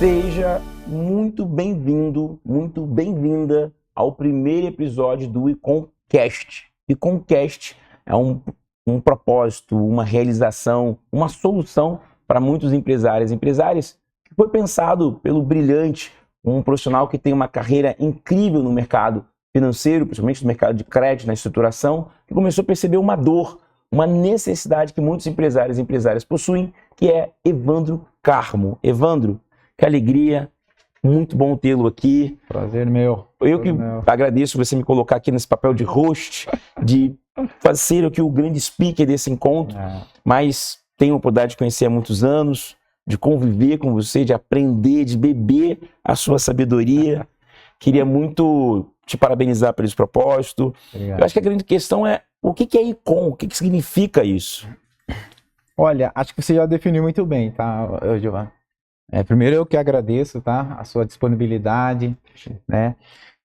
Seja muito bem-vindo, muito bem-vinda ao primeiro episódio do IconCast. IconCast é um propósito, uma realização, uma solução para muitos empresários. Empresários que foi pensado pelo brilhante, um profissional que tem uma carreira incrível no mercado financeiro, principalmente no mercado de crédito, na estruturação, que começou a perceber uma dor, uma necessidade que muitos empresários e empresárias possuem, que é Evandro Carmo. Evandro, que alegria, muito bom tê-lo aqui. Prazer meu. Eu que agradeço você me colocar aqui nesse papel de host, de fazer aqui o grande speaker desse encontro, mas tenho a oportunidade de conhecer há muitos anos, de conviver com você, de aprender, de beber a sua sabedoria. Queria muito te parabenizar por esse propósito. Obrigado. Eu acho que a grande questão é o que é ICON, o que significa isso? Olha, acho que você já definiu muito bem, tá, Giovanni? Primeiro eu que agradeço, tá, a sua disponibilidade, né,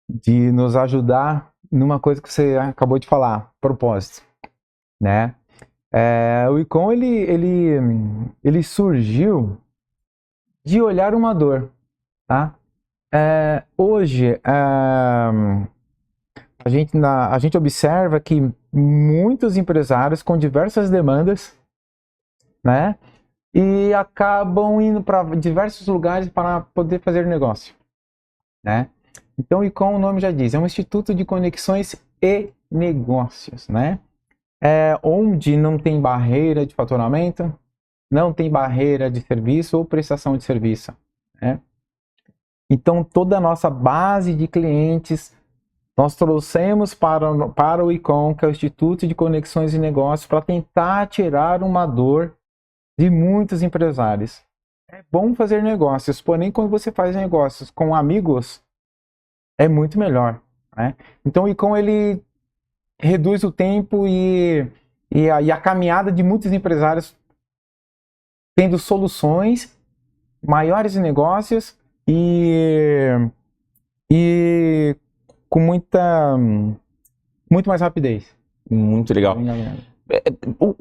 de nos ajudar numa coisa que você acabou de falar, propósito, né? O ICON, ele surgiu de olhar uma dor, tá? Hoje, a gente observa que muitos empresários com diversas demandas, né, e acabam indo para diversos lugares para poder fazer negócio, né? Então, o ICON, o nome já diz, é um Instituto de Conexões e Negócios, né? Onde não tem barreira de faturamento, não tem barreira de serviço ou prestação de serviço, né? Então, toda a nossa base de clientes nós trouxemos para o ICON, que é o Instituto de Conexões e Negócios, para tentar tirar uma dor de muitos empresários. É bom fazer negócios, porém quando você faz negócios com amigos, é muito melhor, né? Então o ICON, ele reduz o tempo e a caminhada de muitos empresários tendo soluções, maiores negócios e com muito mais rapidez. Muito legal. O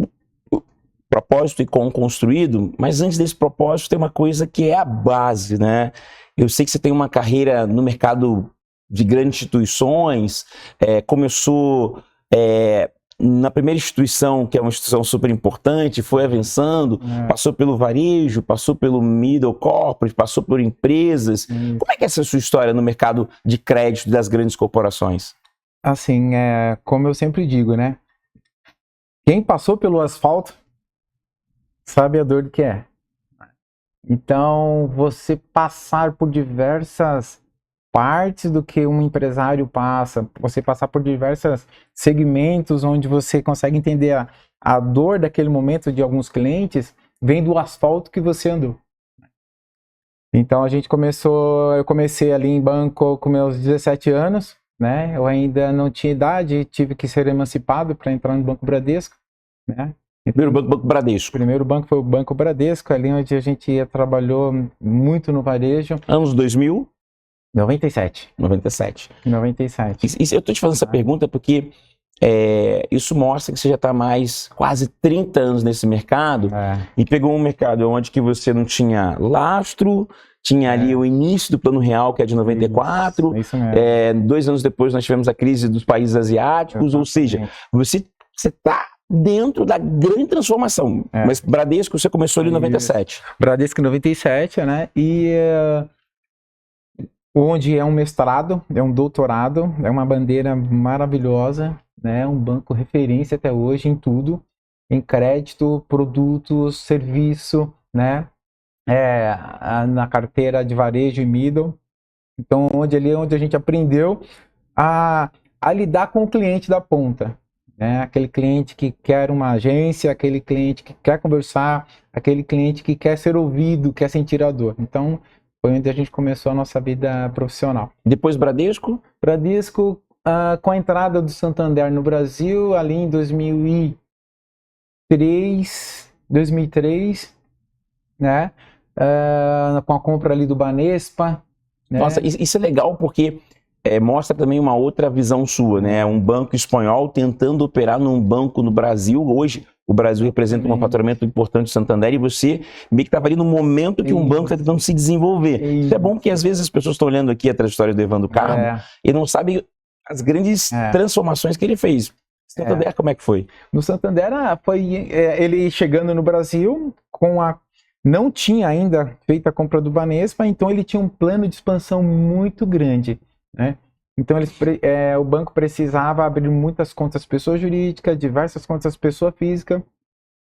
propósito ICON construído, mas antes desse propósito tem uma coisa que é a base, né? Eu sei que você tem uma carreira no mercado de grandes instituições, começou na primeira instituição, que é uma instituição super importante, foi avançando, passou pelo varejo, passou pelo middle corporate, passou por empresas. Como é que é essa sua história no mercado de crédito das grandes corporações? Assim, como eu sempre digo, né? Quem passou pelo asfalto sabe a dor que é. Então, você passar por diversas partes do que um empresário passa, você passar por diversos segmentos onde você consegue entender a dor daquele momento de alguns clientes, vem do asfalto que você andou. Então, eu comecei ali em banco com meus 17 anos, né? Eu ainda não tinha idade, tive que ser emancipado para entrar no Banco Bradesco, né? Primeiro Banco Bradesco. O primeiro banco foi o Banco Bradesco, ali onde a gente trabalhou muito no varejo. Anos 2000? 97. 97. 97. Eu estou te fazendo essa pergunta porque isso mostra que você já está mais quase 30 anos nesse mercado e pegou um mercado onde que você não tinha lastro, tinha ali o início do Plano Real, que é de 94. Isso mesmo. 2 anos depois nós tivemos a crise dos países asiáticos, ou seja, você está dentro da grande transformação. Mas Bradesco, você começou ali em 97. Bradesco em 97, né? E onde é um mestrado, é um doutorado, é uma bandeira maravilhosa, né? Um banco referência até hoje em tudo, em crédito, produtos, serviço, né? Na carteira de varejo e middle. Então, onde a gente aprendeu a lidar com o cliente da ponta. Aquele cliente que quer uma agência, aquele cliente que quer conversar, aquele cliente que quer ser ouvido, quer sentir a dor. Então, foi onde a gente começou a nossa vida profissional. Depois Bradesco? Bradesco, com a entrada do Santander no Brasil, ali em 2003, né? Com a compra ali do Banespa. Né? Nossa, isso é legal porque mostra também uma outra visão sua, né? Um banco espanhol tentando operar num banco no Brasil, hoje o Brasil representa um faturamento importante do Santander e você meio que estava ali no momento que um banco está tentando se desenvolver. Isso é bom porque às vezes as pessoas estão olhando aqui a trajetória do Evandro Carmo e não sabem as grandes transformações que ele fez. Santander, como é que foi? No Santander, foi ele chegando no Brasil, não tinha ainda feito a compra do Banespa, então ele tinha um plano de expansão muito grande, né? Então o banco precisava abrir muitas contas pessoa jurídica, diversas contas pessoa física,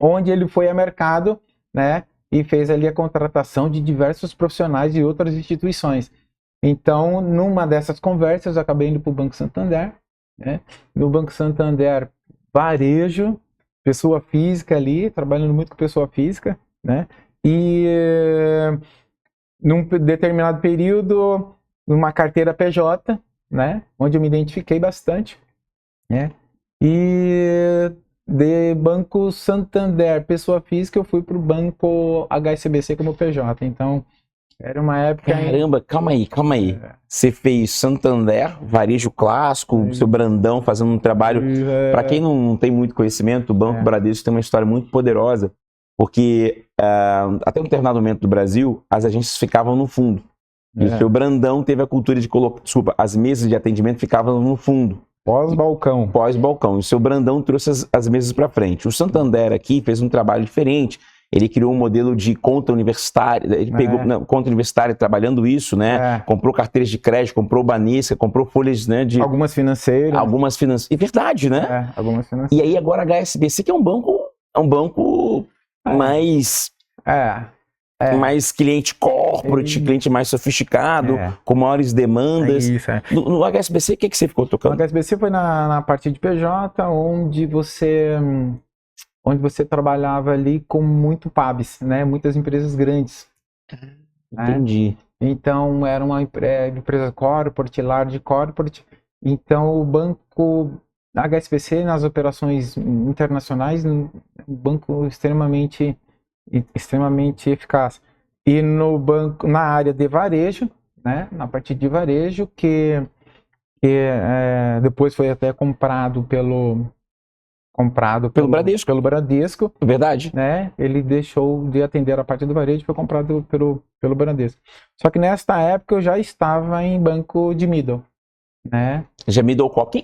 onde ele foi a mercado, né? E fez ali a contratação de diversos profissionais de outras instituições. Então, numa dessas conversas, eu acabei indo para o Banco Santander, né? No Banco Santander, varejo, pessoa física ali, trabalhando muito com pessoa física, né? E num determinado período, numa carteira PJ, né? Onde eu me identifiquei bastante, né? E de Banco Santander, pessoa física, eu fui para o Banco HSBC como PJ. Então, era uma época... Caramba, calma aí. Você fez Santander, varejo clássico, seu Brandão fazendo um trabalho... Para quem não tem muito conhecimento, o Banco Bradesco tem uma história muito poderosa, porque até um determinado momento do Brasil, as agências ficavam no fundo. E o seu Brandão teve a cultura de colocar... Desculpa, as mesas de atendimento ficavam no fundo. Pós-balcão. Pós-balcão. E o seu Brandão trouxe as mesas para frente. O Santander aqui fez um trabalho diferente. Ele criou um modelo de conta universitária, ele pegou conta universitária trabalhando isso, né? Comprou carteiras de crédito, comprou Banespa, comprou folhas, né? Algumas financeiras. É verdade, né? Algumas financeiras. E aí agora a HSBC, que é um banco mais... mais cliente corporate, cliente mais sofisticado, com maiores demandas. No HSBC, o que você ficou tocando? No HSBC foi na parte de PJ, onde você trabalhava ali com muito PABs, né? Muitas empresas grandes. Entendi. Né? Então, era uma empresa corporate, large corporate. Então, o banco HSBC, nas operações internacionais, um banco extremamente eficaz. E no banco, na área de varejo, né? Na parte de varejo, que depois foi até comprado pelo Bradesco. Pelo Bradesco. Verdade. Né? Ele deixou de atender a parte do varejo e foi comprado pelo Bradesco. Só que nesta época eu já estava em banco de middle. Né? Já middle corp.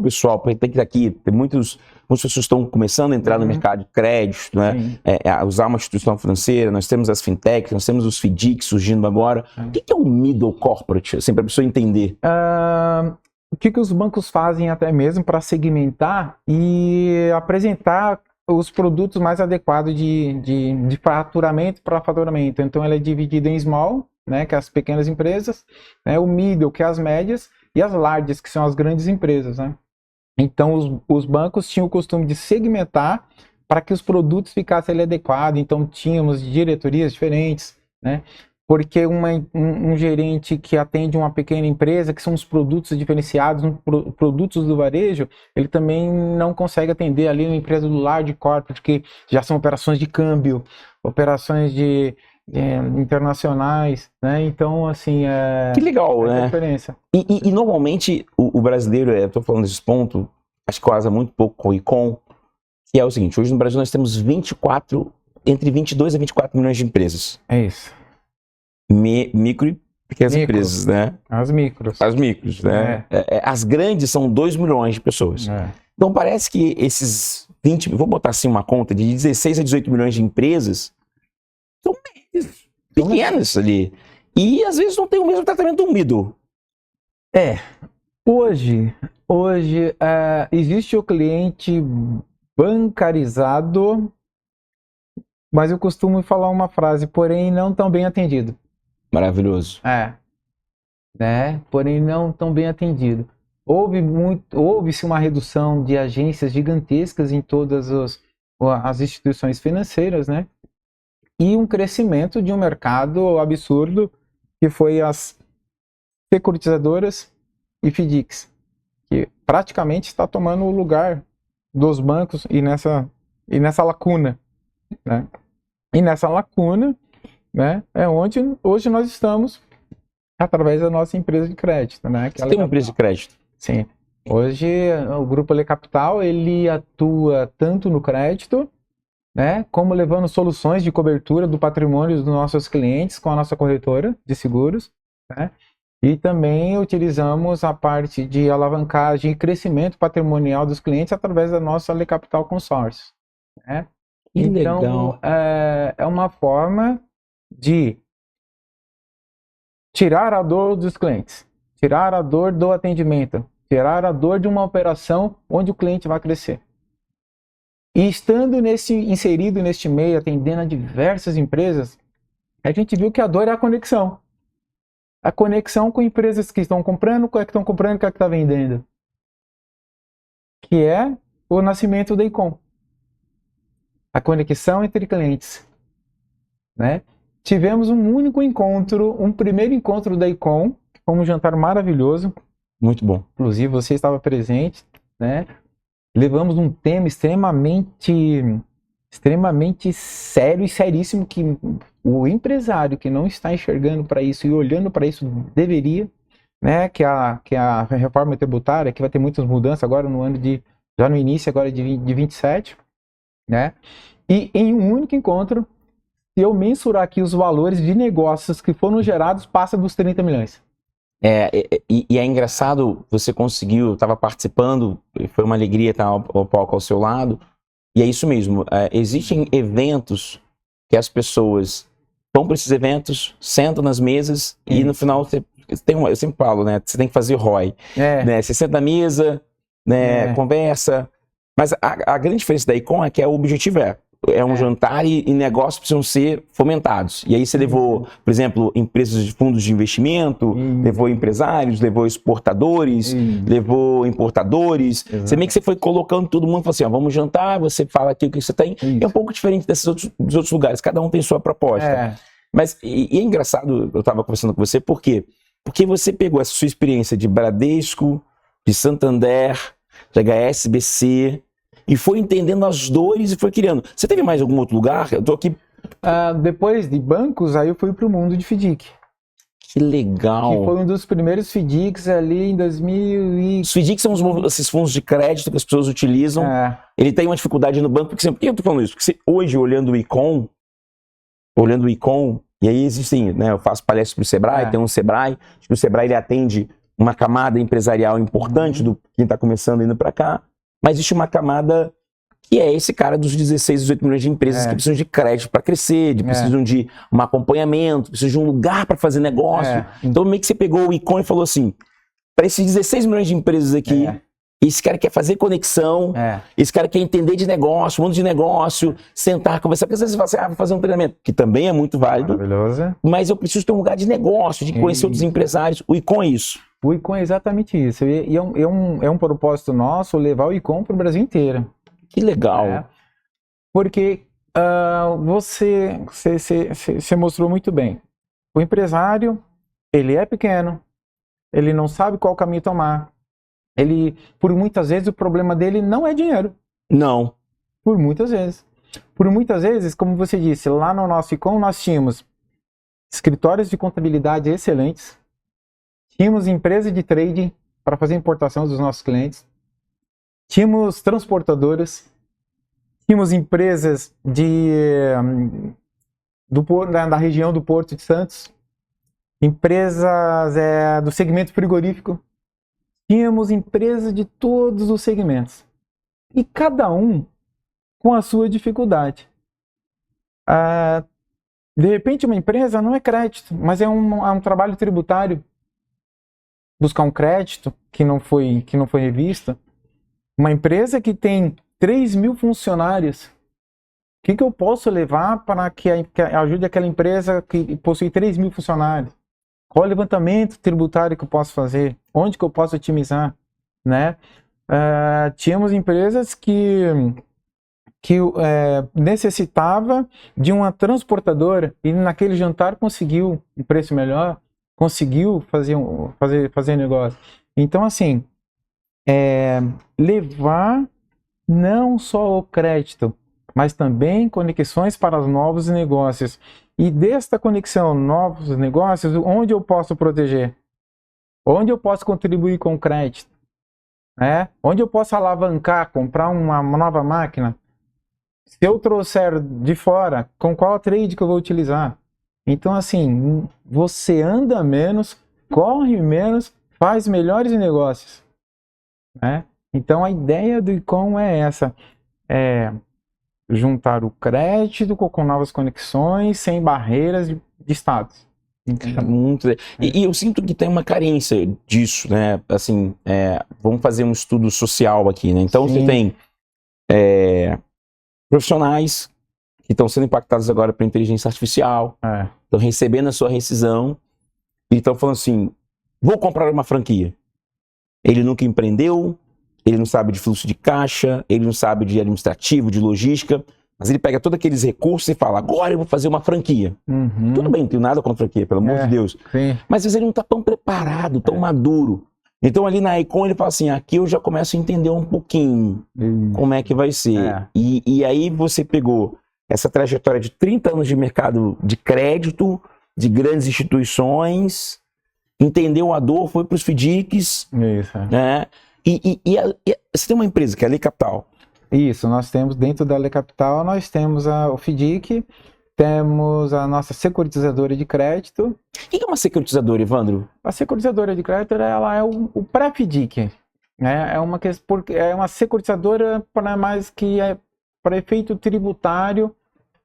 Pessoal, tem que estar aqui, tem muitas pessoas que estão começando a entrar no mercado de crédito, né? Usar uma instituição financeira, nós temos as fintechs, nós temos os FDICs surgindo agora. O que é um middle corporate, assim, para a pessoa entender? O que os bancos fazem até mesmo para segmentar e apresentar os produtos mais adequados de faturamento para faturamento. Então, ela é dividida em small, né, que é as pequenas empresas, né, o middle, que é as médias, e as larges, que são as grandes empresas. Né? Então, os bancos tinham o costume de segmentar para que os produtos ficassem ali adequados. Então, tínhamos diretorias diferentes, né? Porque um gerente que atende uma pequena empresa, que são os produtos diferenciados, produtos do varejo, ele também não consegue atender ali uma empresa do large corporate, que já são operações de câmbio, operações internacionais, né? Então, assim, que legal, né? Diferença. E normalmente o brasileiro, eu estou falando desses pontos, acho que casa muito pouco com o ICOM, que é o seguinte: hoje no Brasil nós temos entre 22 a 24 milhões de empresas. É isso. Micro e pequenas empresas, né? As micros, né? As grandes são 2 milhões de pessoas. Então parece que esses 20, vou botar assim uma conta, de 16 a 18 milhões de empresas são pequenas ali. E às vezes não tem o mesmo tratamento do middle. Hoje existe o cliente bancarizado, mas eu costumo falar uma frase, porém não tão bem atendido. Maravilhoso. Né? Porém não tão bem atendido. Houve-se uma redução de agências gigantescas em todas as instituições financeiras, né? E um crescimento de um mercado absurdo, que foi as securitizadoras e FDICs, que praticamente está tomando o lugar dos bancos e nessa lacuna, né? E nessa lacuna, né, é onde hoje nós estamos através da nossa empresa de crédito, né? Você tem uma empresa de crédito? Sim. Hoje, o Grupo Le Capital, ele atua tanto no crédito, né, como levando soluções de cobertura do patrimônio dos nossos clientes com a nossa corretora de seguros, né, e também utilizamos a parte de alavancagem e crescimento patrimonial dos clientes através da nossa Le Capital Consórcio, né. Que Então, legal. é uma forma de tirar a dor dos clientes, tirar a dor do atendimento, tirar a dor de uma operação onde o cliente vai crescer. E estando inserido neste meio, atendendo a diversas empresas, a gente viu que a dor é a conexão. A conexão com empresas que estão comprando, com a que estão comprando e com a que está vendendo. Que é o nascimento da Icom. A conexão entre clientes, né? Tivemos um único encontro, um primeiro encontro da Icom, foi um jantar maravilhoso. Muito bom. Inclusive, você estava presente, né? Levamos um tema extremamente sério e seríssimo que o empresário que não está enxergando para isso e olhando para isso deveria, né? Que a reforma tributária, que vai ter muitas mudanças agora no ano já no início agora de 27, né? E em um único encontro, se eu mensurar aqui os valores de negócios que foram gerados, passa dos 30 milhões. E é engraçado, você conseguiu, estava participando, foi uma alegria estar ao palco ao seu lado, e é isso mesmo, existem eventos que as pessoas vão para esses eventos, sentam nas mesas e no final eu sempre falo, né, você tem que fazer ROI, né, você senta na mesa, né, conversa, mas a grande diferença da Icom é que o objetivo é um jantar e negócios precisam ser fomentados. E aí você levou, por exemplo, empresas de fundos de investimento, levou empresários, levou exportadores, levou importadores. Você meio que você foi colocando todo mundo, falou assim, ó, vamos jantar, você fala aqui o que você tem. É um pouco diferente dos outros lugares, cada um tem sua proposta. Mas, e é engraçado, eu estava conversando com você, por quê? Porque você pegou essa sua experiência de Bradesco, de Santander, de HSBC, e foi entendendo as dores e foi criando. Você teve mais algum outro lugar? Eu tô aqui... Depois de bancos, aí eu fui para o mundo de FDIC. Que legal! Que foi um dos primeiros FDICs ali em 2000 Os FDICs são esses fundos de crédito que as pessoas utilizam. Ele tem uma dificuldade no banco. Por que eu tô falando isso? Porque hoje, olhando o Icom, e aí existem, né, eu faço palestras para o Sebrae, tem um Sebrae, o Sebrae ele atende uma camada empresarial importante do quem está começando indo para cá. Mas existe uma camada que é esse cara dos 16, 18 milhões de empresas que precisam de crédito para crescer, precisam de um acompanhamento, precisam de um lugar para fazer negócio. Então meio que você pegou o Icom e falou assim, para esses 16 milhões de empresas aqui, esse cara quer fazer conexão, esse cara quer entender de negócio, mundo de negócio, sentar, conversar, porque às vezes você fala assim, vou fazer um treinamento, que também é muito válido, mas eu preciso ter um lugar de negócio, de conhecer outros empresários. O Icom é isso. O Icom é exatamente isso. E é um propósito nosso levar o Icom para o Brasil inteiro. Que legal. Porque você mostrou muito bem. O empresário, ele é pequeno, ele não sabe qual caminho tomar. Por muitas vezes, o problema dele não é dinheiro. Não. Por muitas vezes. Por muitas vezes, como você disse, lá no nosso Icom nós tínhamos escritórios de contabilidade excelentes, tínhamos empresa de trading para fazer importação dos nossos clientes, tínhamos transportadoras, tínhamos empresas da região do Porto de Santos, empresas do segmento frigorífico, tínhamos empresas de todos os segmentos. E cada um com a sua dificuldade. De repente, uma empresa não é crédito, mas é um trabalho tributário. Buscar um crédito que não foi revisto. Uma empresa que tem 3.000 funcionários, o que eu posso levar para que ajude aquela empresa que possui 3.000 funcionários? Qual o levantamento tributário que eu posso fazer? Onde que eu posso otimizar? Né? Tínhamos empresas que necessitava de uma transportadora e naquele jantar conseguiu um preço melhor, conseguiu fazer negócio. Então, assim, levar não só o crédito, mas também conexões para os novos negócios. E desta conexão, novos negócios, onde eu posso proteger? Onde eu posso contribuir com o crédito? né? Onde eu posso alavancar, comprar uma nova máquina. Se eu trouxer de fora, com qual trade que eu vou utilizar? Então, assim, você anda menos, corre menos, faz melhores negócios, né? Então, a ideia do Icom é essa, é juntar o crédito com novas conexões, sem barreiras de status. E eu sinto que tem uma carência disso, né? Assim, vamos fazer um estudo social aqui, né? Então, você tem profissionais que estão sendo impactados agora pela inteligência artificial, estão recebendo a sua rescisão e estão falando assim, vou comprar uma franquia. Ele nunca empreendeu, ele não sabe de fluxo de caixa, ele não sabe de administrativo, de logística, mas ele pega todos aqueles recursos e fala, agora eu vou fazer uma franquia. Tudo bem, não tenho nada contra franquia, pelo amor de Deus. Sim. Mas às vezes ele não está tão preparado, tão maduro. Então ali na Icom ele fala assim, aqui eu já começo a entender um pouquinho como é que vai ser. E aí você pegou essa trajetória de 30 anos de mercado de crédito, de grandes instituições, entendeu a dor, foi para os FDICs, né? E você tem uma empresa que é a Lei Capital. Isso, nós temos dentro da Lei Capital, nós temos o FDIC, temos a nossa securitizadora de crédito. O que é uma securitizadora, Evandro? A securitizadora de crédito, ela é o pré-FDIC, né? É uma securitizadora para mais que para efeito tributário,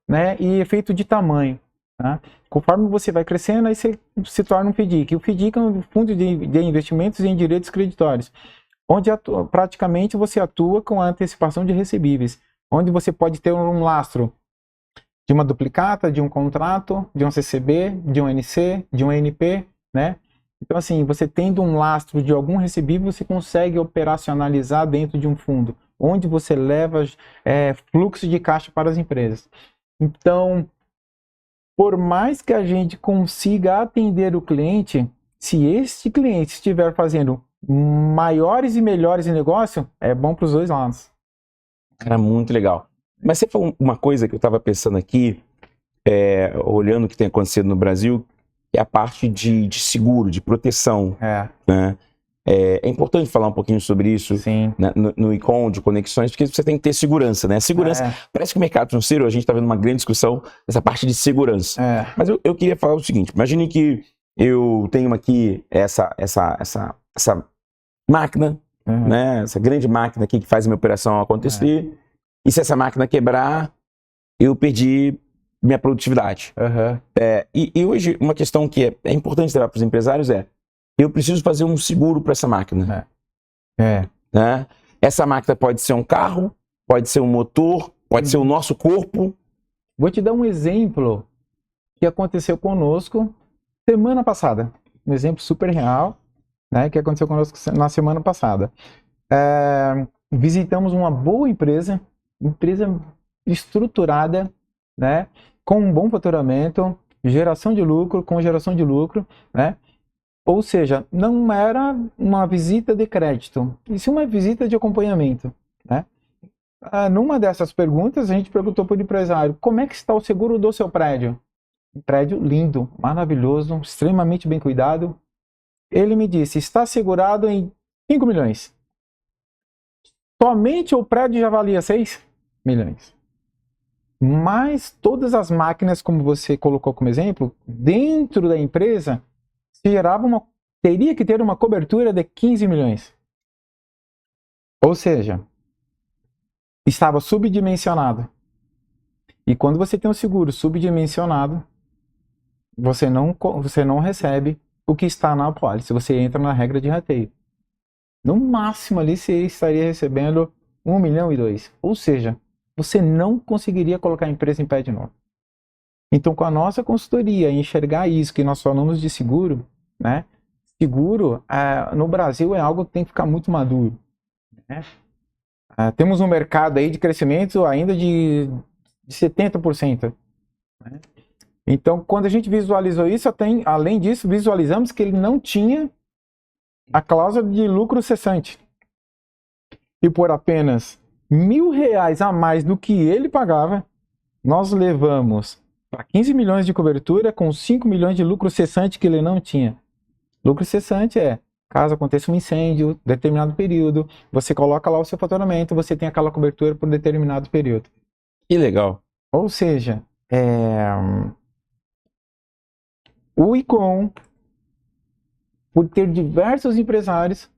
né? E efeito de tamanho, né? Conforme você vai crescendo, aí você se torna um FDIC. O FDIC é um fundo de investimentos em direitos creditórios, onde praticamente você atua com a antecipação de recebíveis, onde você pode ter um lastro de uma duplicata, de um contrato, de um CCB, de um NC, de um NP, né? Então, assim, você tendo um lastro de algum recebível, você consegue operacionalizar dentro de um fundo, onde você leva fluxo de caixa para as empresas. Então, por mais que a gente consiga atender o cliente, se este cliente estiver fazendo maiores e melhores em negócio, é bom para os dois lados. Cara, muito legal. Mas você falou uma coisa que eu estava pensando aqui, olhando o que tem acontecido no Brasil, é a parte de seguro, de proteção. Né? É importante falar um pouquinho sobre isso. Sim. Né, no Icom, de conexões, porque você tem que ter segurança, né? Segurança, parece que o mercado financeiro, a gente está vendo uma grande discussão dessa parte de segurança. Mas eu queria falar o seguinte, imagine que eu tenho aqui essa máquina, né? Essa grande máquina aqui que faz a minha operação acontecer, e se essa máquina quebrar, eu perdi minha produtividade. E hoje, uma questão que é importante levar para os empresários eu preciso fazer um seguro para essa máquina. Né? Essa máquina pode ser um carro, pode ser um motor, pode ser o nosso corpo. Vou te dar um exemplo que aconteceu conosco semana passada. Um exemplo super real, né, que aconteceu conosco na semana passada. Visitamos uma boa empresa estruturada, né, com um bom faturamento, geração de lucro, né? Ou seja, não era uma visita de crédito, e sim uma visita de acompanhamento, né? Numa dessas perguntas, a gente perguntou para o empresário, como é que está o seguro do seu prédio? Um prédio lindo, maravilhoso, extremamente bem cuidado. Ele me disse, está segurado em 5 milhões. Somente o prédio já valia 6 milhões. Mas todas as máquinas, como você colocou como exemplo, dentro da empresa, teria que ter uma cobertura de 15 milhões. Ou seja, estava subdimensionado. E quando você tem um seguro subdimensionado, você não recebe o que está na apólice. Você entra na regra de rateio. No máximo ali você estaria recebendo 1 milhão e 2. Ou seja, você não conseguiria colocar a empresa em pé de novo. Então, com a nossa consultoria, enxergar isso que nós falamos de seguro, né? Seguro no Brasil é algo que tem que ficar muito maduro, né? Temos um mercado aí de crescimento ainda de 70%, né? Então, quando a gente visualizou isso, além disso, visualizamos que ele não tinha a cláusula de lucro cessante. E por apenas R$1.000 a mais do que ele pagava, nós levamos para 15 milhões de cobertura com 5 milhões de lucro cessante que ele não tinha. Lucro cessante caso aconteça um incêndio, determinado período, você coloca lá o seu faturamento, você tem aquela cobertura por determinado período. Que legal. Ou seja, o ICOM, por ter diversos empresários,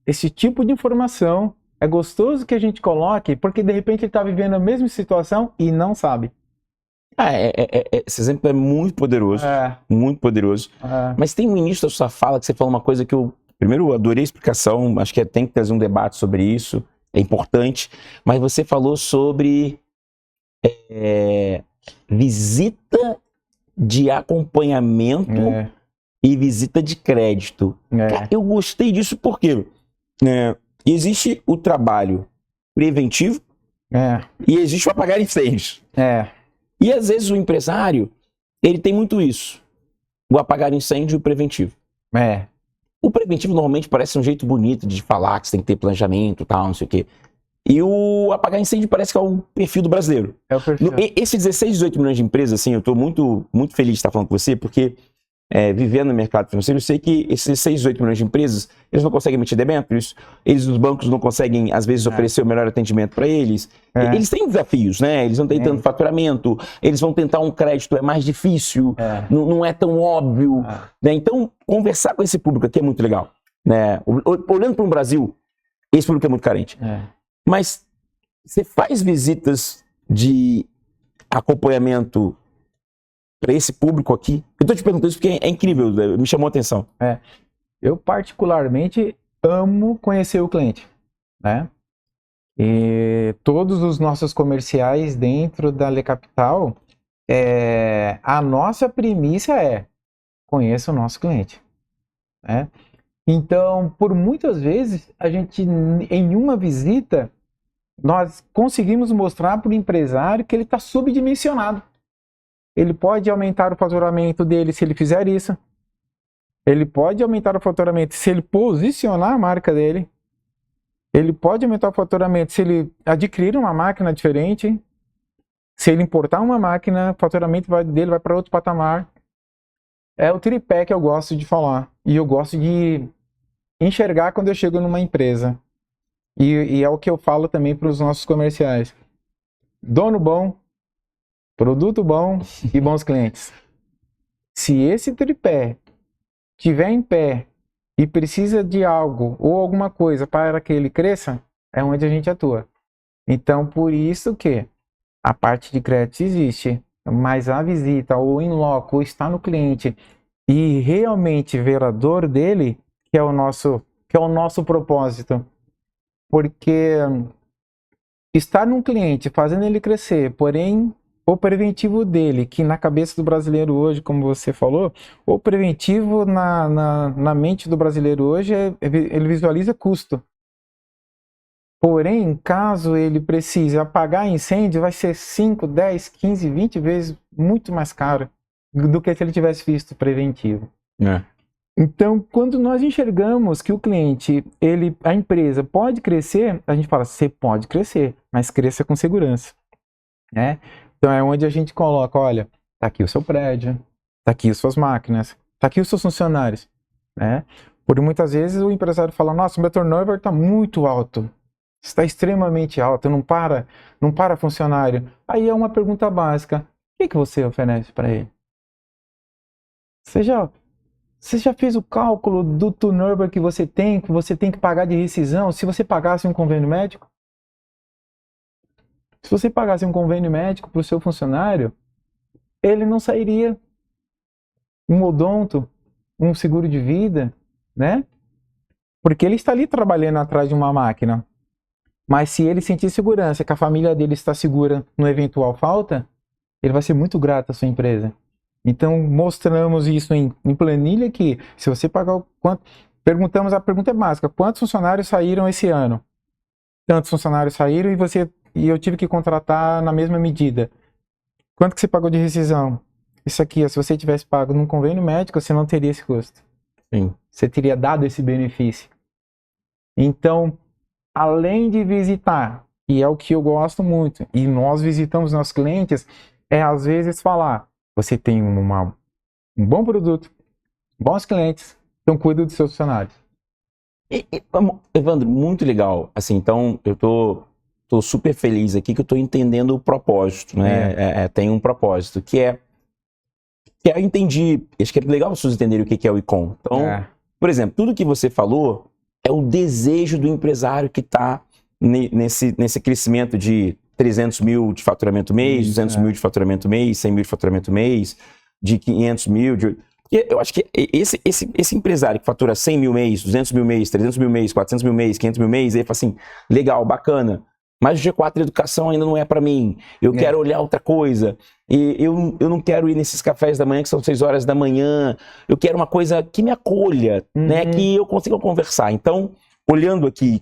esse tipo de informação é gostoso que a gente coloque, porque de repente ele está vivendo a mesma situação e não sabe. Esse exemplo é muito poderoso, muito poderoso. Mas tem um início da sua fala que você falou uma coisa que primeiro, eu adorei a explicação, acho que tem que trazer um debate sobre isso, é importante, mas você falou sobre visita de acompanhamento e visita de crédito. Cara, eu gostei disso porque existe o trabalho preventivo e existe o apagar incêndios. E às vezes o empresário, ele tem muito isso. O apagar incêndio e o preventivo. O preventivo normalmente parece um jeito bonito de falar que você tem que ter planejamento e tal, não sei o quê. E o apagar incêndio parece que é o perfil do brasileiro. É o perfil. Esses 16, 18 milhões de empresas, assim, eu estou muito, muito feliz de estar falando com você, porque vivendo no mercado financeiro, eu sei que esses 16, 18 milhões de empresas, eles não conseguem emitir debêntures, os bancos não conseguem, às vezes, oferecer o melhor atendimento para eles. Eles têm desafios, né? Eles não têm tanto faturamento, eles vão tentar um crédito, é mais difícil, não é tão óbvio. Né? Então, conversar com esse público aqui é muito legal. Né? Olhando para o Brasil, esse público é muito carente. Mas você faz visitas de acompanhamento para esse público aqui? Eu tô te perguntando isso porque é incrível, me chamou a atenção. Eu particularmente amo conhecer o cliente, né? E todos os nossos comerciais dentro da Le Capital, a nossa premissa é conheça o nosso cliente, né? Então, por muitas vezes, a gente, em uma visita, nós conseguimos mostrar para o empresário que ele está subdimensionado. Ele pode aumentar o faturamento dele se ele fizer isso. Ele pode aumentar o faturamento se ele posicionar a marca dele. Ele pode aumentar o faturamento se ele adquirir uma máquina diferente. Se ele importar uma máquina, o faturamento dele vai para outro patamar. É o tripé que eu gosto de falar. E eu gosto de enxergar quando eu chego numa empresa. E é o que eu falo também para os nossos comerciais. Dono bom, produto bom e bons clientes. Se esse tripé estiver em pé e precisa de algo ou alguma coisa para que ele cresça, é onde a gente atua. Então, por isso que a parte de crédito existe, mas a visita ou in loco, ou estar no cliente e realmente ver a dor dele, que é o nosso propósito. Porque estar num cliente, fazendo ele crescer, porém o preventivo dele, que na cabeça do brasileiro hoje, como você falou, o preventivo na mente do brasileiro hoje, ele visualiza custo. Porém, caso ele precise apagar incêndio, vai ser 5, 10, 15, 20 vezes muito mais caro do que se ele tivesse visto preventivo. Então, quando nós enxergamos que o cliente, a empresa pode crescer, a gente fala, você pode crescer, mas cresça com segurança, né? Então é onde a gente coloca, olha, tá aqui o seu prédio, tá aqui as suas máquinas, tá aqui os seus funcionários, né? Por muitas vezes o empresário fala, nossa, o meu turnover tá muito alto, está extremamente alto, não para funcionário. Aí é uma pergunta básica, o que você oferece para ele? Você já fez o cálculo do turnover que você tem que pagar de rescisão, se você pagasse um convênio médico? Se você pagasse um convênio médico para o seu funcionário, ele não sairia um odonto, um seguro de vida, né? Porque ele está ali trabalhando atrás de uma máquina. Mas se ele sentir segurança, que a família dele está segura no eventual falta, ele vai ser muito grato à sua empresa. Então, mostramos isso em planilha que, se você pagar o quanto... a pergunta é básica, quantos funcionários saíram esse ano? Tantos funcionários saíram e eu tive que contratar na mesma medida. Quanto que você pagou de rescisão? Isso aqui, se você tivesse pago num convênio médico, você não teria esse custo. Sim. Você teria dado esse benefício. Então, além de visitar, e é o que eu gosto muito, e nós visitamos nossos clientes, às vezes falar, você tem um bom produto, bons clientes, então cuida dos seus funcionários. Evandro, muito legal. Assim, então, eu tô super feliz aqui que eu tô entendendo o propósito, né? Tem um propósito, que eu entendi. Acho que é legal vocês entenderem o que é o ICOM. Então, por exemplo, tudo que você falou é o desejo do empresário que está nesse crescimento de 300 mil de faturamento mês, 200 mil de faturamento mês, 100 mil de faturamento mês, de 500 mil. Eu acho que esse empresário que fatura 100 mil mês, 200 mil mês, 300 mil mês, 400 mil mês, 500 mil mês, ele fala assim, legal, bacana, mas o G4 Educação ainda não é para mim. Eu quero olhar outra coisa. E eu não quero ir nesses cafés da manhã que são 6 horas da manhã. Eu quero uma coisa que me acolha, né? Que eu consiga conversar. Então, olhando aqui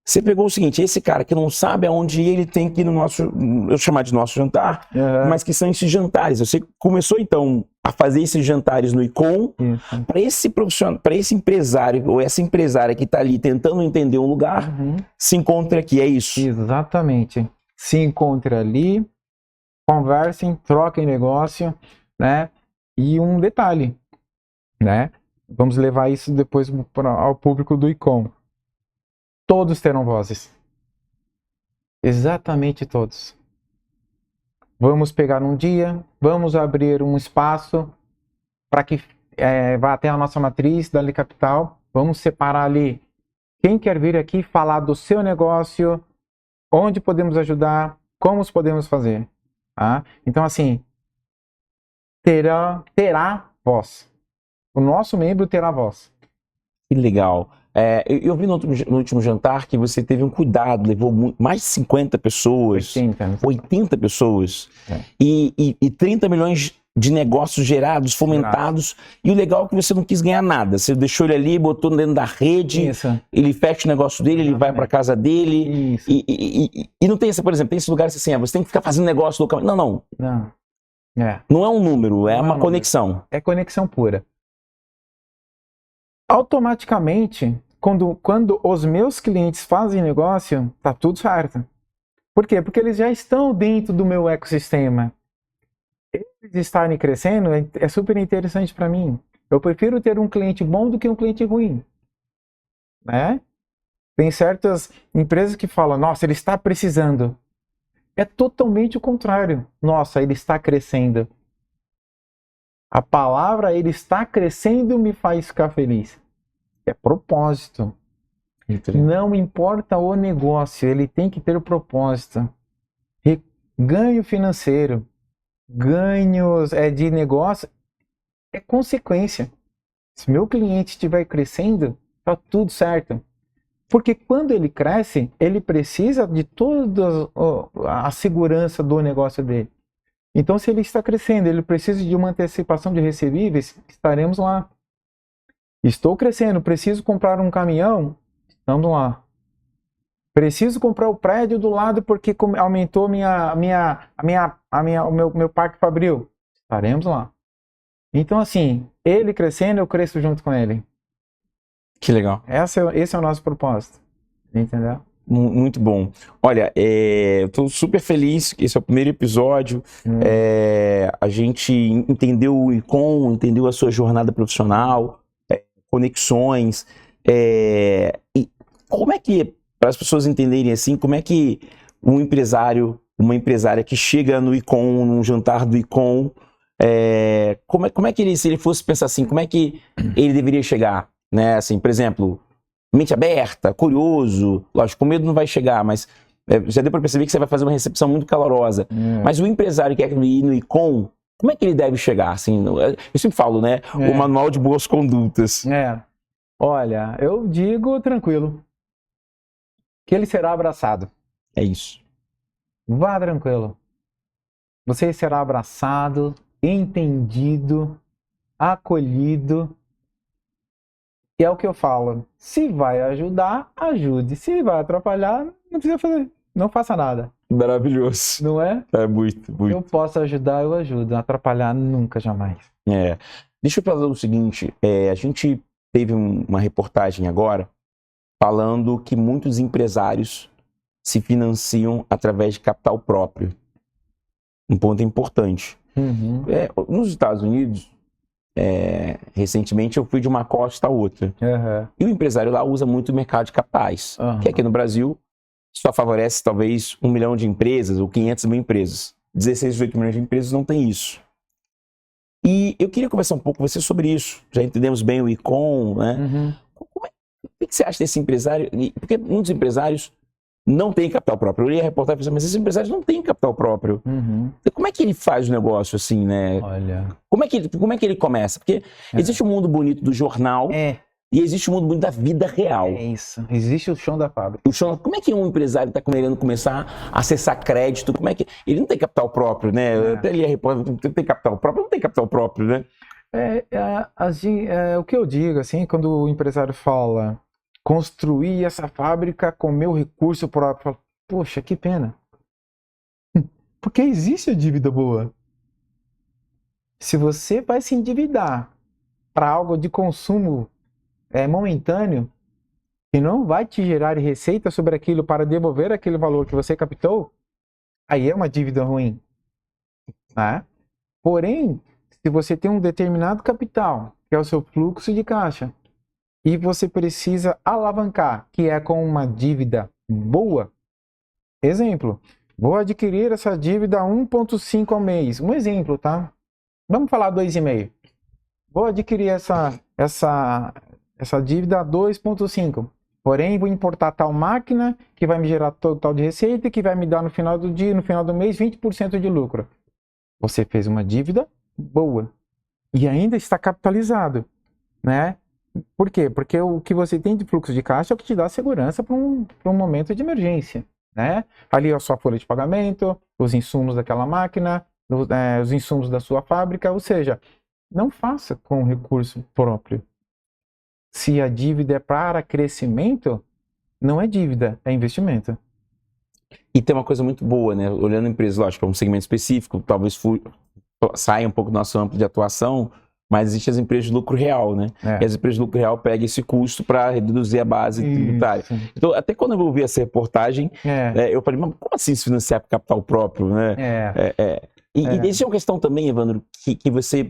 você pegou o seguinte, esse cara que não sabe aonde ele tem que ir no nosso, eu chamar de nosso jantar, mas que são esses jantares. Você começou então a fazer esses jantares no ICOM para esse profissional, para esse empresário ou essa empresária que está ali tentando entender um lugar, se encontra aqui, é isso? Exatamente. Se encontre ali, conversem, troquem negócio, né? E um detalhe, né? Vamos levar isso depois ao público do ICOM. Todos terão vozes. Exatamente todos. Vamos pegar um dia, vamos abrir um espaço para que vá até a nossa matriz da Ali Capital. Vamos separar ali quem quer vir aqui falar do seu negócio, onde podemos ajudar, como podemos fazer. Tá? Então, assim, terá voz. O nosso membro terá voz. Que legal. Eu vi no último jantar que você teve um cuidado, levou mais de 50 pessoas, 80 pessoas, e 30 milhões de negócios gerados, fomentados, e o legal é que você não quis ganhar nada, você deixou ele ali, botou dentro da rede, ele fecha o negócio dele, ele vai para casa dele, e não tem essa, por exemplo, tem esse lugar assim, você tem que ficar fazendo negócio local. Não. Não é um número, é uma conexão. É conexão pura. Automaticamente, quando os meus clientes fazem negócio, tá tudo certo. Por quê? Porque eles já estão dentro do meu ecossistema. Eles estarem crescendo é super interessante para mim. Eu prefiro ter um cliente bom do que um cliente ruim. Né? Tem certas empresas que falam, nossa, ele está precisando. É totalmente o contrário. Nossa, ele está crescendo. A palavra ele está crescendo me faz ficar feliz. É propósito. Não importa o negócio, ele tem que ter o propósito. Ganho financeiro, ganhos de negócio, é consequência. Se meu cliente estiver crescendo, tá tudo certo. Porque quando ele cresce, ele precisa de toda a segurança do negócio dele. Então, se ele está crescendo, ele precisa de uma antecipação de recebíveis, estaremos lá. Estou crescendo, preciso comprar um caminhão, estamos lá. Preciso comprar o prédio do lado porque aumentou o meu parque fabril, estaremos lá. Então, assim, ele crescendo, eu cresço junto com ele. Que legal. Esse é o nosso propósito, entendeu? Muito bom. Olha, eu estou super feliz que esse é o primeiro episódio. A gente entendeu o ICOM, entendeu a sua jornada profissional, conexões. E como é que, para as pessoas entenderem assim, como é que um empresário, uma empresária que chega no ICOM, num jantar do ICOM, como é que ele, se ele fosse pensar assim, como é que ele deveria chegar? Né? Assim, por exemplo, mente aberta, curioso, lógico, com medo não vai chegar, mas já deu para perceber que você vai fazer uma recepção muito calorosa. Mas o empresário que quer ir no ICOM, como é que ele deve chegar? Assim, eu sempre falo, né? O manual de boas condutas. Olha, eu digo tranquilo, que ele será abraçado. É isso. Vá tranquilo. Você será abraçado, entendido, acolhido. E é o que eu falo. Se vai ajudar, ajude. Se vai atrapalhar, não precisa fazer. Não faça nada. Maravilhoso. Não é? É muito. Eu posso ajudar, eu ajudo. Atrapalhar, nunca, jamais. Deixa eu falar o seguinte. A gente teve uma reportagem agora falando que muitos empresários se financiam através de capital próprio. Um ponto importante. Nos Estados Unidos, Recentemente eu fui de uma costa a outra. E o empresário lá usa muito o mercado de capitais, que aqui no Brasil só favorece talvez 1 milhão de empresas ou 500 mil empresas. 16, 18 milhões de empresas não tem isso. E eu queria conversar um pouco com você sobre isso. Já entendemos bem o e-com, né? O que você acha desse empresário? Porque muitos empresários não têm capital próprio. Eu li a reportagem e falei, mas esses empresários não têm capital próprio. Como é que ele faz o negócio assim, né? Olha. Como é que ele começa? Porque existe um mundo bonito do jornal e existe um mundo bonito da vida real. É isso. Existe o chão da fábrica. Como é que um empresário está querendo começar a acessar crédito? Como é que ele não tem capital próprio, né? Eu até li a reportagem, tem capital próprio? Não tem capital próprio, né? O que eu digo, assim, quando o empresário fala construir essa fábrica com meu recurso próprio, eu falo, poxa, que pena. Porque existe a dívida boa. Se você vai se endividar para algo de consumo momentâneo, que não vai te gerar receita sobre aquilo para devolver aquele valor que você captou, aí é uma dívida ruim. Né? Porém, se você tem um determinado capital, que é o seu fluxo de caixa, e você precisa alavancar, que é com uma dívida boa. Exemplo, vou adquirir essa dívida 1,5 ao mês. Um exemplo, tá? Vamos falar 2,5. Vou adquirir essa dívida a 2,5. Porém, vou importar tal máquina que vai me gerar total de receita e que vai me dar no final do dia, no final do mês, 20% de lucro. Você fez uma dívida boa e ainda está capitalizado, né? Por quê? Porque o que você tem de fluxo de caixa é o que te dá segurança para um momento de emergência, né? Ali a sua folha de pagamento, os insumos daquela máquina, os insumos da sua fábrica, ou seja, não faça com recurso próprio. Se a dívida é para crescimento, não é dívida, é investimento. E tem uma coisa muito boa, né? Olhando a empresa, lógico, para um segmento específico, talvez saia um pouco do nosso âmbito de atuação, mas existem as empresas de lucro real, né? E as empresas de lucro real pegam esse custo para reduzir a base tributária. Então, até quando eu ouvi essa reportagem, eu falei, mas como assim se financiar com capital próprio, né? E existe uma questão também, Evandro, que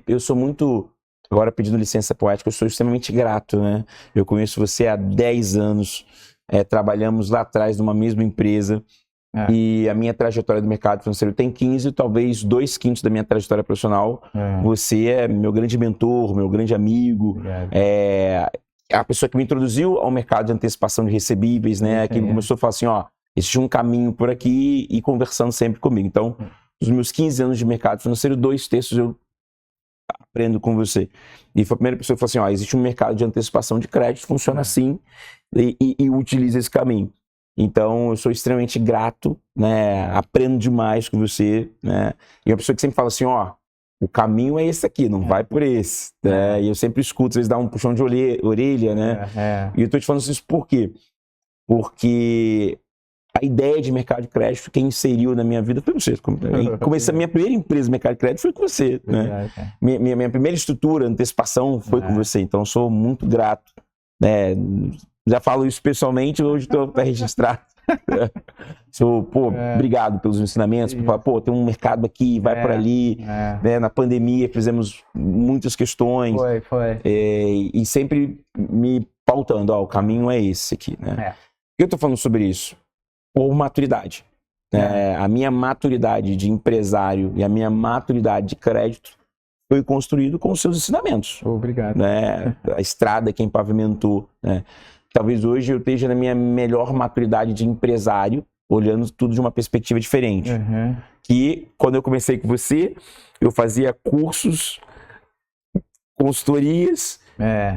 eu sou muito, agora pedindo licença poética, eu sou extremamente grato, né? Eu conheço você há 10 anos, trabalhamos lá atrás numa mesma empresa, e a minha trajetória do mercado financeiro tem 15, talvez 2/5 da minha trajetória profissional. Você é meu grande mentor, meu grande amigo, a pessoa que me introduziu ao mercado de antecipação de recebíveis, né? Que começou a falar assim, ó, existe um caminho por aqui, e conversando sempre comigo. Então, nos meus 15 anos de mercado financeiro, 2/3 eu aprendo com você. E foi a primeira pessoa que falou assim, ó, existe um mercado de antecipação de crédito, funciona assim, e utiliza esse caminho. Então, eu sou extremamente grato, né? Aprendo demais com você, né? E uma pessoa que sempre fala assim, ó, o caminho é esse aqui, não vai por esse, né? E eu sempre escuto, às vezes dá um puxão de orelha, né? E eu tô te falando isso por quê? Porque a ideia de mercado de crédito, quem inseriu na minha vida foi você. Comecei a minha primeira empresa de mercado de crédito foi com você, né? Minha primeira estrutura, antecipação, foi com você. Então, eu sou muito grato, né? Já falo isso pessoalmente, hoje estou para registrar. Obrigado pelos ensinamentos, por falar, tem um mercado aqui, vai por ali. Né? Na pandemia fizemos muitas questões. E sempre me pautando, o caminho é esse aqui. Né? Por que eu estou falando sobre isso? Por maturidade. A minha maturidade de empresário e a minha maturidade de crédito foi construído com os seus ensinamentos. Obrigado. Né? A estrada quem pavimentou, né? Talvez hoje eu esteja na minha melhor maturidade de empresário, olhando tudo de uma perspectiva diferente. Que quando eu comecei com você, eu fazia cursos, consultorias,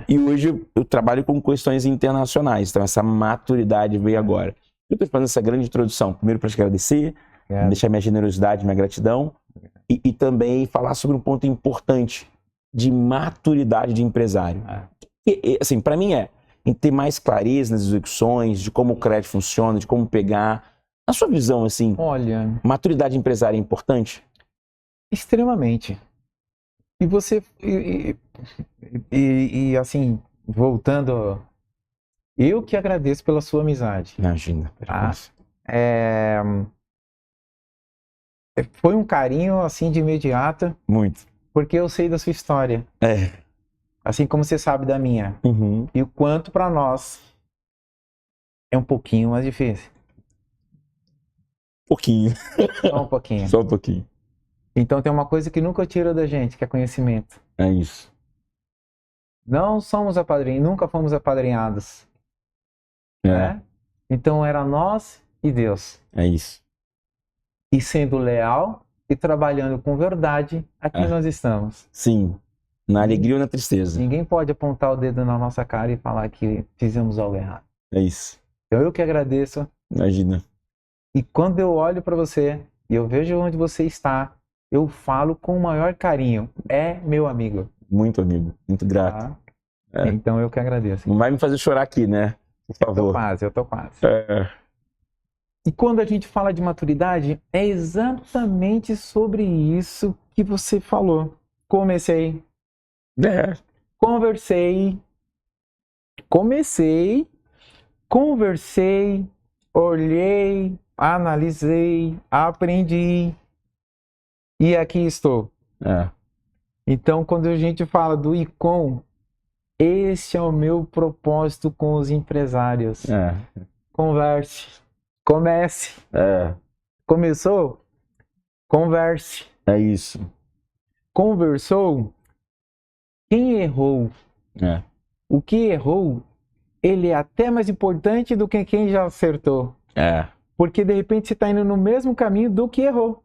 e hoje eu trabalho com questões internacionais. Então essa maturidade veio agora. Eu estou fazendo essa grande introdução, primeiro para te agradecer, deixar minha generosidade, minha gratidão, e também falar sobre um ponto importante de maturidade de empresário. E, assim, para mim em ter mais clareza nas execuções, de como o crédito funciona, de como pegar. Na sua visão, assim, olha, maturidade empresária é importante? Extremamente. E você, assim, voltando, eu que agradeço pela sua amizade. Imagina. Foi um carinho, assim, de imediato. Muito. Porque eu sei da sua história. Assim como você sabe da minha. Uhum. E o quanto para nós é um pouquinho mais difícil. Pouquinho. Só um pouquinho. Só um pouquinho. Então tem uma coisa que nunca tira da gente, que é conhecimento. É isso. Não somos apadrinhados, nunca fomos apadrinhados. Né? Então era nós e Deus. É isso. E sendo leal e trabalhando com verdade, aqui nós estamos. Sim. Na alegria ou na tristeza. Ninguém pode apontar o dedo na nossa cara e falar que fizemos algo errado. É isso. Então eu que agradeço. Imagina. E quando eu olho para você e eu vejo onde você está, eu falo com o maior carinho. É meu amigo. Muito amigo. Muito grato. Tá? Então eu que agradeço. Não vai me fazer chorar aqui, né? Por favor. Eu tô quase. E quando a gente fala de maturidade, é exatamente sobre isso que você falou. Conversei, olhei, analisei, aprendi e aqui estou. Então, quando a gente fala do ICOM, esse é o meu propósito com os empresários. Converse. Comece. Começou? Converse. É isso. Conversou? Quem errou? O que errou, ele é até mais importante do que quem já acertou. Porque de repente você está indo no mesmo caminho do que errou.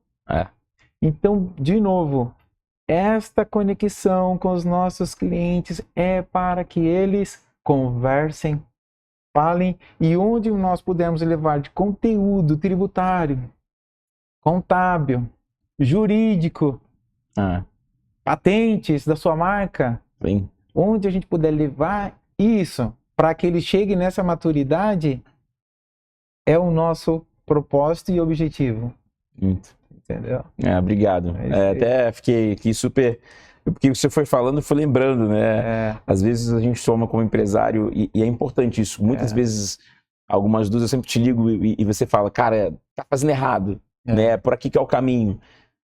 Então, de novo, esta conexão com os nossos clientes é para que eles conversem, falem, e onde nós pudermos levar de conteúdo tributário, contábil, jurídico, patentes da sua marca, onde a gente puder levar isso para que ele chegue nessa maturidade, é o nosso propósito e objetivo. Entendeu? Obrigado. Até fiquei aqui super... Porque você foi falando, eu fui lembrando, né? Às vezes a gente soma como empresário e é importante isso. Muitas vezes, algumas dúvidas, eu sempre te ligo e você fala, cara, tá fazendo errado, né? Por aqui que é o caminho.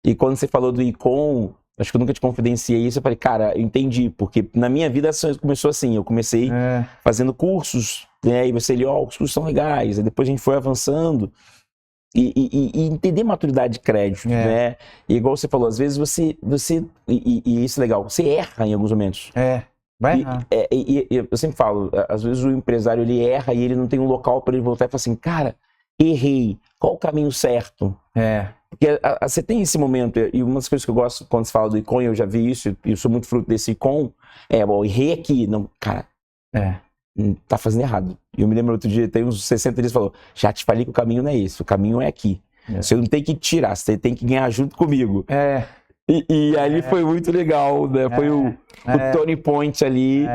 E quando você falou do ICOM, acho que eu nunca te confidenciei isso, eu falei, cara, eu entendi, porque na minha vida começou assim, eu comecei fazendo cursos, né? E você, os cursos são legais, aí depois a gente foi avançando. E entender maturidade de crédito, né? E igual você falou, às vezes você e isso é legal, você erra em alguns momentos. Vai errar. Eu sempre falo, às vezes o empresário ele erra e ele não tem um local para ele voltar e falar assim, cara, errei, qual o caminho certo? Porque você tem esse momento, e uma das coisas que eu gosto quando se fala do ICOM, eu já vi isso, e eu sou muito fruto desse ICOM, errei aqui, não, cara, tá fazendo errado. E eu me lembro outro dia, tem uns 60 dias, falou, já te falei que o caminho não é esse, o caminho é aqui. Você não tem que tirar, você tem que ganhar junto comigo. E ali foi muito legal, né? Foi o Tony Point ali.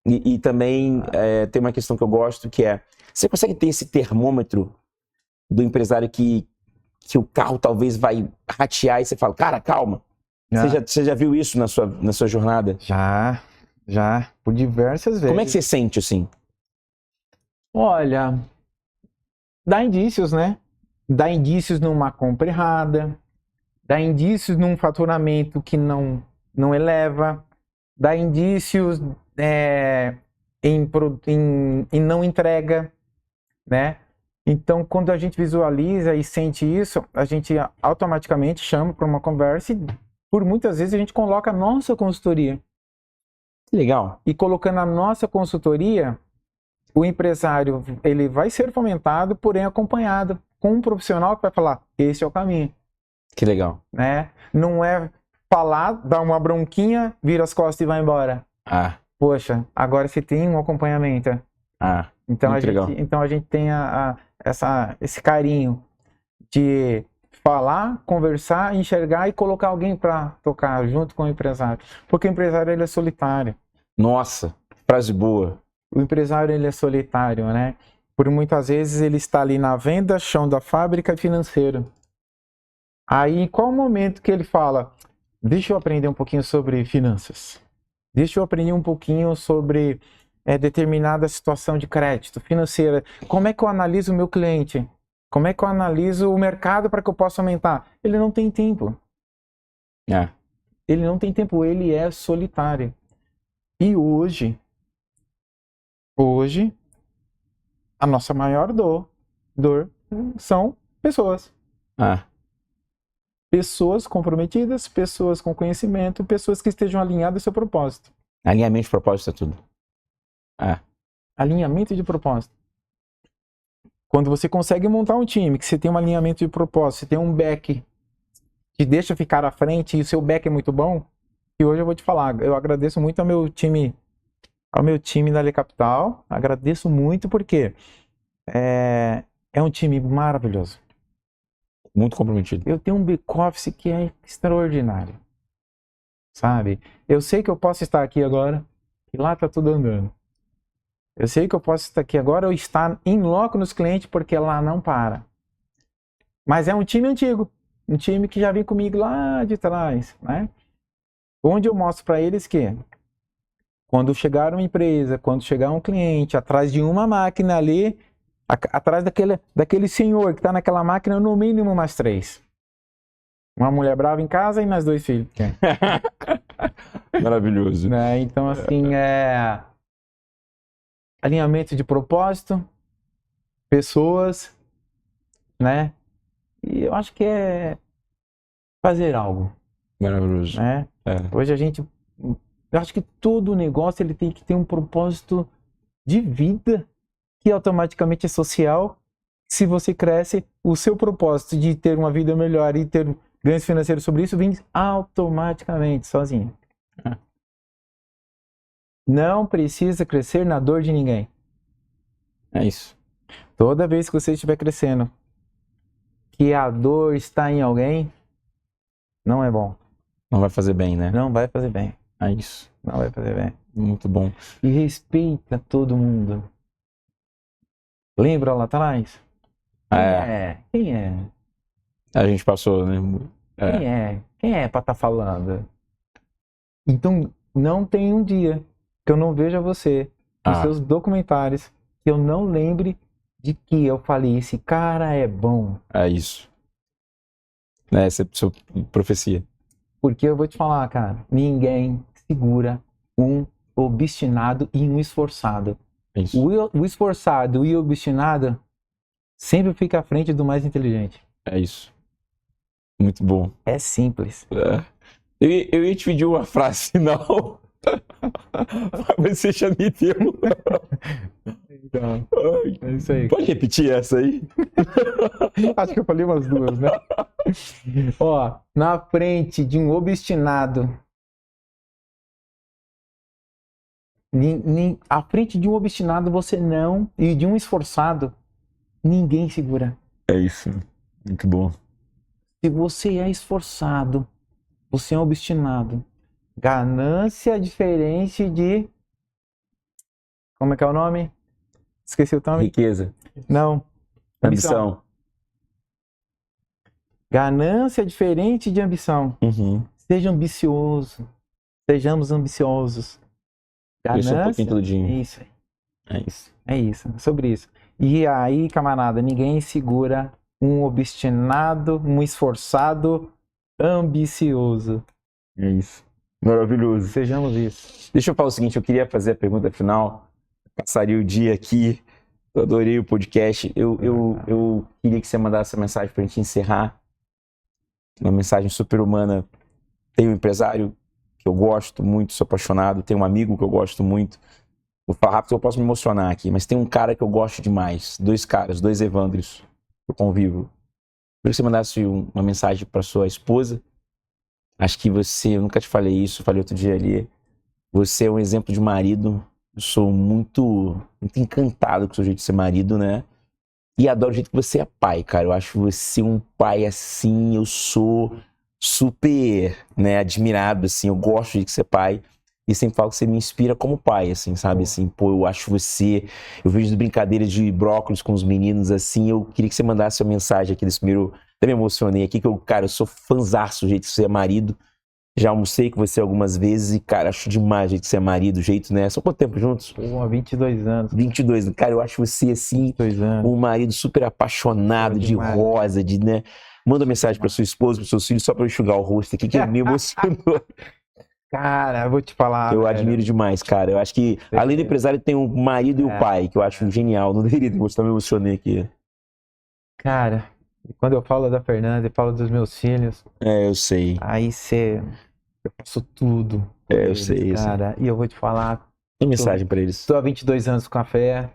E também tem uma questão que eu gosto, que é, você consegue ter esse termômetro do empresário que o carro talvez vai ratear e você fala, cara, calma. Você já viu isso na sua jornada? Já, por diversas vezes. Como é que você sente assim? Olha, dá indícios, né? Dá indícios numa compra errada, dá indícios num faturamento que não eleva, dá indícios em não entrega, né? Então, quando a gente visualiza e sente isso, a gente automaticamente chama para uma conversa e, por muitas vezes, a gente coloca a nossa consultoria. Legal. E colocando a nossa consultoria, o empresário ele vai ser fomentado, porém acompanhado com um profissional que vai falar, esse é o caminho. Que legal. Né? Não é falar, dar uma bronquinha, vira as costas e vai embora. Poxa, agora você tem um acompanhamento. Então a gente tem esse carinho de falar, conversar, enxergar e colocar alguém para tocar junto com o empresário. Porque o empresário ele é solitário. Nossa, frase boa. O empresário ele é solitário, né? Por muitas vezes ele está ali na venda, chão da fábrica e financeiro. Aí, em qual momento que ele fala, deixa eu aprender um pouquinho sobre finanças. Deixa eu aprender um pouquinho sobre determinada situação de crédito financeira. Como é que eu analiso o meu cliente? Como é que eu analiso o mercado para que eu possa aumentar? Ele não tem tempo. Ele não tem tempo, ele é solitário. E hoje, a nossa maior dor são pessoas. Pessoas comprometidas, pessoas com conhecimento, pessoas que estejam alinhadas ao seu propósito. Alinhamento de propósito é tudo. Alinhamento de propósito. Quando você consegue montar um time, que você tem um alinhamento de propósito, você tem um back que deixa ficar à frente e o seu back é muito bom, e hoje eu vou te falar, eu agradeço muito ao meu time da Le Capital, agradeço muito porque é um time maravilhoso. Muito comprometido. Eu tenho um back-office que é extraordinário, sabe? Eu sei que eu posso estar aqui agora, e lá tá tudo andando. Eu sei que eu posso estar aqui agora ou estar em loco nos clientes, porque lá não para. Mas é um time antigo, um time que já vem comigo lá de trás, né? Onde eu mostro para eles que quando chegar uma empresa, quando chegar um cliente atrás de uma máquina ali, atrás daquele senhor que está naquela máquina, no mínimo mais 3. Uma mulher brava em casa e mais 2 filhos. Maravilhoso. Né? Então, assim, alinhamento de propósito, pessoas, né? E eu acho que é fazer algo. Maravilhoso. Né? Hoje eu acho que todo negócio ele tem que ter um propósito de vida que automaticamente é social. Se você cresce, o seu propósito de ter uma vida melhor e ter ganhos financeiros sobre isso vem automaticamente, sozinho. Não precisa crescer na dor de ninguém. É isso. Toda vez que você estiver crescendo, que a dor está em alguém, não é bom. Não vai fazer bem, né? Não vai fazer bem. É isso. Não vai fazer bem. Muito bom. E respeita todo mundo. Lembra lá atrás? Quem é? A gente passou, né? Quem é pra estar falando? Então, não tem um dia que eu não veja você nos seus documentários que eu não lembre de que eu falei, esse cara é bom. É isso. Essa é a sua profecia. Porque eu vou te falar, cara, ninguém segura um obstinado e um esforçado. É isso. O esforçado e o obstinado sempre fica à frente do mais inteligente. É isso. Muito bom. É simples. Eu ia te pedir uma frase final. Mas você já me deu. Então, é isso aí. Pode repetir essa aí? Acho que eu falei umas 2, né? Ó, na frente de um obstinado. À frente de um obstinado você não. E de um esforçado, ninguém segura. É isso. Muito bom. Se você é esforçado, você é obstinado. Ganância é diferente de... Como é que é o nome? Esqueci o nome. Riqueza. Não. Ambição. Ganância é diferente de ambição. Seja ambicioso. Sejamos ambiciosos. Ganância. Um pouquinho todo dia. Isso aí. É isso. Sobre isso. E aí, camarada, ninguém segura um obstinado, um esforçado, ambicioso. É isso. Maravilhoso. Sejamos isso. Deixa eu falar o seguinte, eu queria fazer a pergunta final. Passaria o dia aqui. Eu adorei o podcast. Eu queria que você mandasse essa mensagem pra gente encerrar. Uma mensagem super humana. Tem um empresário que eu gosto muito, sou apaixonado. Tem um amigo que eu gosto muito. Vou falar rápido, eu posso me emocionar aqui. Mas tem um cara que eu gosto demais. 2 caras, 2 Evandros. Eu convivo. Eu queria que você mandasse uma mensagem para sua esposa. Acho que eu nunca te falei isso, falei outro dia ali. Você é um exemplo de marido. Eu sou muito encantado com o seu jeito de ser marido, né? E adoro o jeito que você é pai, cara. Eu acho você um pai assim, eu sou super, né, admirado, assim. Eu gosto de que você é pai. E sempre falo que você me inspira como pai, assim, sabe? Assim, pô, eu acho você... Eu vejo as brincadeiras de brócolis com os meninos, assim. Eu queria que você mandasse uma mensagem aqui desse primeiro... Até me emocionei aqui, que eu sou fãzaço do jeito que você é marido. Já almocei com você algumas vezes e, cara, acho demais o jeito que você é marido, o jeito, né? São quanto tempo juntos? Pô, 22 anos. 22. Cara, eu acho você, assim, um marido super apaixonado, de rosa, de, né? Manda mensagem pra sua esposa, pros seus filhos, só pra eu enxugar o rosto aqui, que me emocionou. Cara, eu vou te falar. Eu velho. admiro demais, cara. Eu acho que, além do empresário, tem o marido e o pai, que eu acho genial. Não deveria ter gostado, me emocionei aqui. Cara, quando eu falo da Fernanda e falo dos meus filhos, É, eu sei. aí eu faço tudo por É, eu eles, sei, eu sei. cara. E eu vou te falar, Tem mensagem pra eles. estou há 22 anos com a Fé,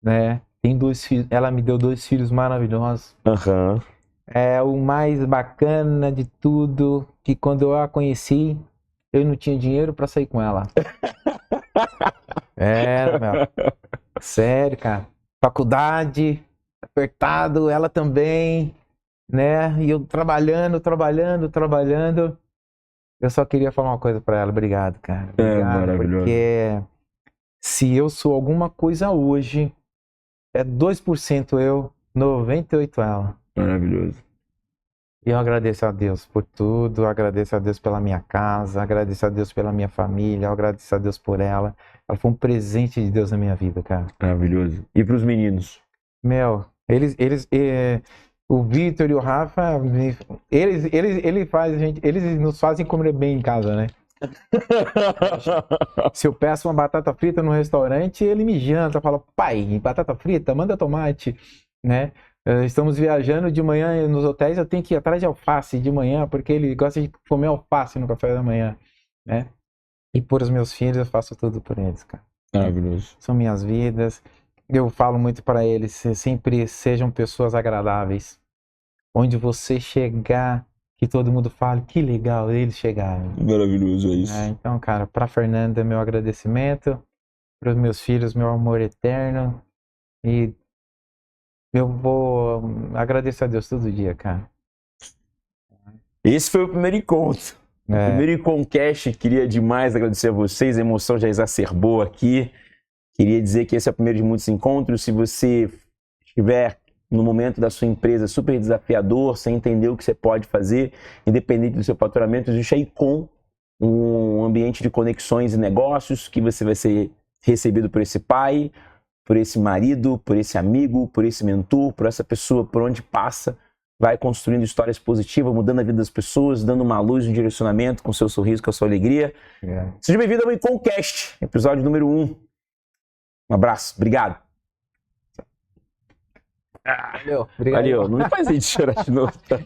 né? Tem 2 filhos, ela me deu 2 filhos maravilhosos. Aham. É o mais bacana de tudo, que quando eu a conheci, eu não tinha dinheiro pra sair com ela. Meu. Sério, cara. Faculdade, apertado, ela também, né? E eu trabalhando. Eu só queria falar uma coisa pra ela. Obrigado, cara. Obrigado, maravilhoso. porque se eu sou alguma coisa hoje, é 2% eu, 98% ela. Maravilhoso. E eu agradeço a Deus por tudo, agradeço a Deus pela minha casa, agradeço a Deus pela minha família, agradeço a Deus por ela. Ela foi um presente de Deus na minha vida, cara. Maravilhoso. E pros meninos? O Vitor e o Rafa, eles nos fazem comer bem em casa, né? Se eu peço uma batata frita no restaurante, ele me janta, fala, pai, batata frita, manda tomate, né? Estamos viajando de manhã nos hotéis, eu tenho que ir atrás de alface de manhã, porque ele gosta de comer alface no café da manhã, né? E por os meus filhos, eu faço tudo por eles, cara. Maravilhoso. São minhas vidas. Eu falo muito para eles, sempre sejam pessoas agradáveis. Onde você chegar, que todo mundo fale, que legal, eles chegaram. Maravilhoso, é isso. Então, cara, pra Fernanda, meu agradecimento. Para os meus filhos, meu amor eterno. E eu vou agradecer a Deus todo dia, cara. Esse foi o primeiro encontro. O primeiro Enconcast. Queria demais agradecer a vocês. A emoção já exacerbou aqui. Queria dizer que esse é o primeiro de muitos encontros. Se você estiver no momento da sua empresa super desafiador, sem entender o que você pode fazer, independente do seu faturamento, existe a Icon, um ambiente de conexões e negócios, que você vai ser recebido por esse pai, por esse marido, por esse amigo, por esse mentor, por essa pessoa por onde passa, vai construindo histórias positivas, mudando a vida das pessoas, dando uma luz, um direcionamento com o seu sorriso, com a sua alegria. Seja bem-vindo ao Enconcast, episódio número 1. Um abraço, obrigado. Valeu, obrigado. Valeu, não me faz a gente chorar de novo, tá?